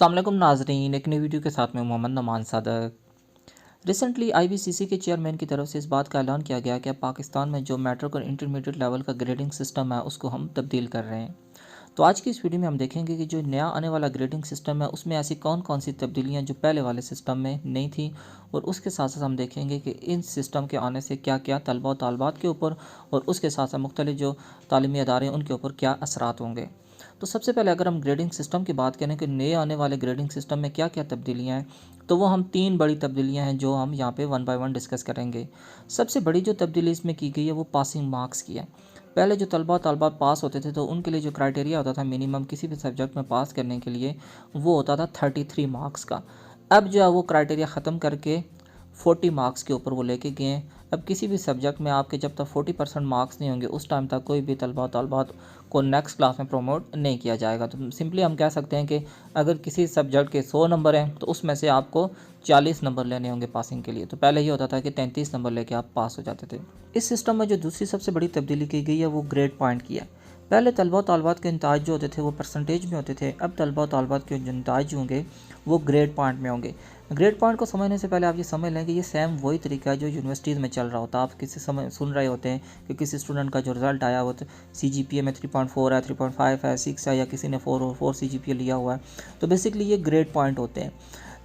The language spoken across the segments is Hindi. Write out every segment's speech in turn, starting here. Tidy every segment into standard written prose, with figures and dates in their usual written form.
अस्सलाम वालेकुम नाजरीन, एक नई वीडियो के साथ में मोहम्मद नमान सादक। रिसेंटली आईबीसीसी के चेयरमैन की तरफ से इस बात का ऐलान किया गया कि पाकिस्तान में जो मैट्रिक और इंटरमीडिएट लेवल का ग्रेडिंग सिस्टम है उसको हम तब्दील कर रहे हैं। तो आज की इस वीडियो में हम देखेंगे कि जो नया आने वाला ग्रेडिंग सिस्टम है उसमें ऐसी कौन कौन सी तब्दीलियाँ जो पहले वाले सिस्टम में नहीं थी, और उसके साथ साथ हम देखेंगे कि इन सिस्टम के आने से क्या क्या तलबा और तालबात के ऊपर और उसके साथ साथ मुख्तलिफ जो तालीमी अदारे हैं उनके ऊपर क्या असरात होंगे। तो सबसे पहले अगर हम ग्रेडिंग सिस्टम की बात करें कि नए आने वाले ग्रेडिंग सिस्टम में क्या क्या तब्दीलियाँ हैं, तो वो हम तीन बड़ी तब्दीलियाँ हैं जो हम यहाँ पे वन बाय वन डिस्कस करेंगे। सबसे बड़ी जो तब्दीली इसमें की गई है वो पासिंग मार्क्स की है। पहले जो तलबा तलबात पास होते थे तो उनके लिए जो क्राइटेरिया होता था मिनिमम किसी भी सब्जेक्ट में पास करने के लिए, वो होता था 33 मार्क्स का। अब जो है वो क्राइटेरिया ख़त्म करके 40 मार्क्स के ऊपर वो लेके गए हैं। अब किसी भी सब्जेक्ट में आपके जब तक 40% मार्क्स नहीं होंगे उस टाइम तक कोई भी तलबा तलबात को नेक्स्ट क्लास में प्रमोट नहीं किया जाएगा। तो सिंपली हम कह सकते हैं कि अगर किसी सब्जेक्ट के 100 नंबर हैं तो उसमें से आपको 40 नंबर लेने होंगे पासिंग के लिए। तो पहले ये होता था कि 33 नंबर लेके आप पास हो जाते थे। इस सिस्टम में जो दूसरी सबसे बड़ी तब्दीली की गई है वो ग्रेड पॉइंट की है। पहले तलबा तलबात के इंताज जो होते थे वो परसेंटेज में होते थे, अब तलबा तलबात के जो इंताज होंगे वो ग्रेड पॉइंट में होंगे। ग्रेड पॉइंट को समझने से पहले आप ये समझ लें कि ये सेम वही तरीका है जो यूनिवर्सिटीज़ में चल रहा होता है। आप किसी समय सुन रहे होते हैं कि किसी स्टूडेंट का जो रिज़ल्ट आया वो CGPA में 3.4 है, 3.5 है, 6 है, या किसी ने 4 CGPA लिया हुआ है। तो बेसिकली ये ग्रेड पॉइंट होते हैं।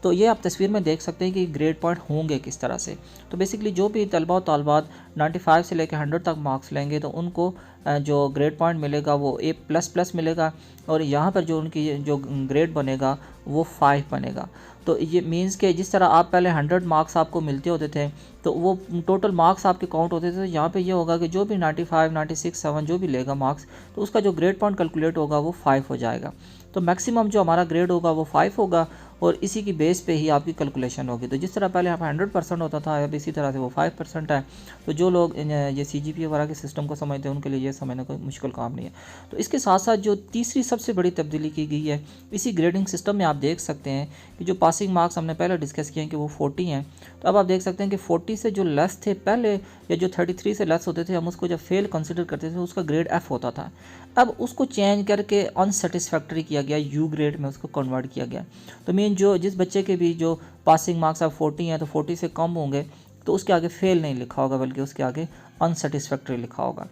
तो ये आप तस्वीर में देख सकते हैं कि ग्रेड पॉइंट होंगे किस तरह से। तो बेसिकली जो भी तलबा तालबात 95 से लेकर 100 तक मार्क्स लेंगे तो उनको जो ग्रेड पॉइंट मिलेगा वो A++ मिलेगा, और यहाँ पर जो उनकी जो ग्रेड बनेगा वो 5 बनेगा। तो ये मींस कि जिस तरह आप पहले 100 मार्क्स आपको मिलते होते थे तो वो टोटल मार्क्स आपके काउंट होते थे, तो यहाँ पे ये होगा कि जो भी 95, 96, 7 जो भी लेगा मार्क्स, तो उसका जो ग्रेड पॉइंट कैलकुलेट होगा वो 5 हो जाएगा। तो मैक्सिमम जो हमारा ग्रेड होगा वो 5 होगा, और इसी की बेस पे ही आपकी कैलकुलेशन होगी। तो जिस तरह पहले यहाँ 100% होता था, अब इसी तरह से वो 5% है। तो जो लोग ये CGPA वगैरह के सिस्टम को समझते हैं उनके लिए ये समझना कोई मुश्किल काम नहीं है। तो इसके साथ साथ जो तीसरी सबसे बड़ी तब्दीली की गई है इसी ग्रेडिंग सिस्टम में, आप देख सकते हैं कि जो पासिंग मार्क्स हमने पहले डिस्कस किए हैं कि वो 40 हैं, तो अब आप देख सकते हैं कि 40 से जो लेस थे पहले, या जो 33 से लेस होते थे, हम उसको जब फेल कंसिडर करते थे उसका ग्रेड F होता था। अब उसको चेंज करके अनसेटिस्फैक्ट्री किया गया, U ग्रेड में उसको कन्वर्ट किया गया। तो मीन जो जिस बच्चे के भी जो पासिंग मार्क्स अब 40 हैं तो 40 से कम होंगे तो उसके आगे फेल नहीं लिखा होगा बल्कि उसके आगे अनसेटिस्फैक्ट्री लिखा होगा।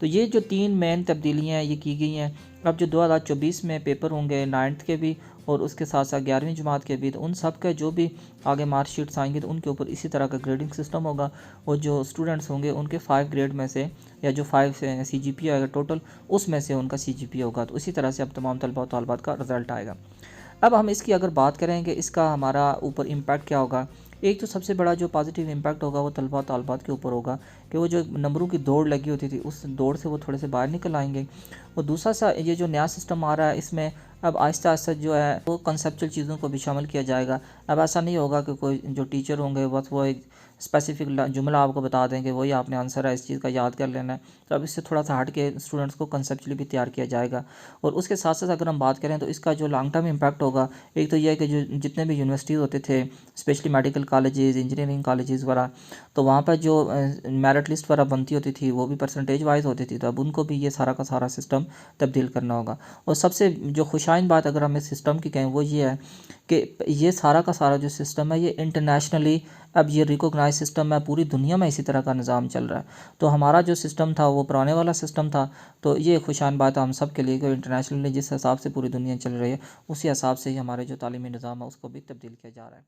तो ये जो तीन मेन तब्दीलियाँ हैं ये की गई हैं। अब जो 2024 में पेपर होंगे 9th के भी और उसके साथ साथ 11वीं जमात के भी, तो उन सब के जो भी आगे मार्कशीट्स आएंगे तो उनके ऊपर इसी तरह का ग्रेडिंग सिस्टम होगा, और जो स्टूडेंट्स होंगे उनके 5 ग्रेड में से, या जो 5 CGPA आएगा टोटल उसमें से उनका CGPA होगा। तो इसी तरह से अब तमाम तलबा तलबात का रिज़ल्ट आएगा। अब हम इसकी अगर बात करें कि इसका हमारा ऊपर इम्पैक्ट क्या होगा, एक तो सबसे बड़ा जो पॉजिटिव इम्पैक्ट होगा वो तलबा तालबात के ऊपर होगा कि वो जो नंबरों की दौड़ लगी होती थी उस दौड़ से वो थोड़े से बाहर निकल आएंगे। और दूसरा सा ये जो नया सिस्टम आ रहा है इसमें अब आहिस्ता आहिस्ता जो है वो कंसेप्चुअल चीज़ों को भी शामिल किया जाएगा। अब ऐसा नहीं होगा कि कोई जो टीचर होंगे बस वो एक स्पेसिफिक जुमला आपको बता देंगे वही आपने आंसर है, इस चीज़ का याद कर लेना है। तो अब इससे थोड़ा सा हट के स्टूडेंट्स को कंसेप्चुअली भी तैयार किया जाएगा। और उसके साथ साथ अगर हम बात करें तो इसका जो लॉन्ग टर्म इम्पैक्ट होगा, एक तो यह है कि जो जितने भी यूनिवर्सिटीज़ होते थे specially medical colleges, engineering colleges वगैरह, तो वहाँ पर जो मेरिट लिस्ट वगैरह बनती होती थी वो भी परसेंटेज वाइज होती थी, तो अब उनको भी ये सारा का सारा सिस्टम तब्दील करना होगा। और सबसे जो खुशाइन बात अगर हम इस सिस्टम की कहें वो ये है कि ये सारा का सारा जो सिस्टम है ये इंटरनेशनली अब ये रिकॉग्नाइज सिस्टम है, पूरी दुनिया में इसी तरह का निज़ाम चल रहा है। तो हमारा जो सिस्टम था वो पुराने वाला सिस्टम था, तो ये खुशाइन बात है हम सब के लिए कि इंटरनेशनली जिस हिसाब से पूरी दुनिया चल रही है उसी हिसाब से ही हमारे जो तालीमी निज़ाम है उसको भी तब्दील किया जा रहा है।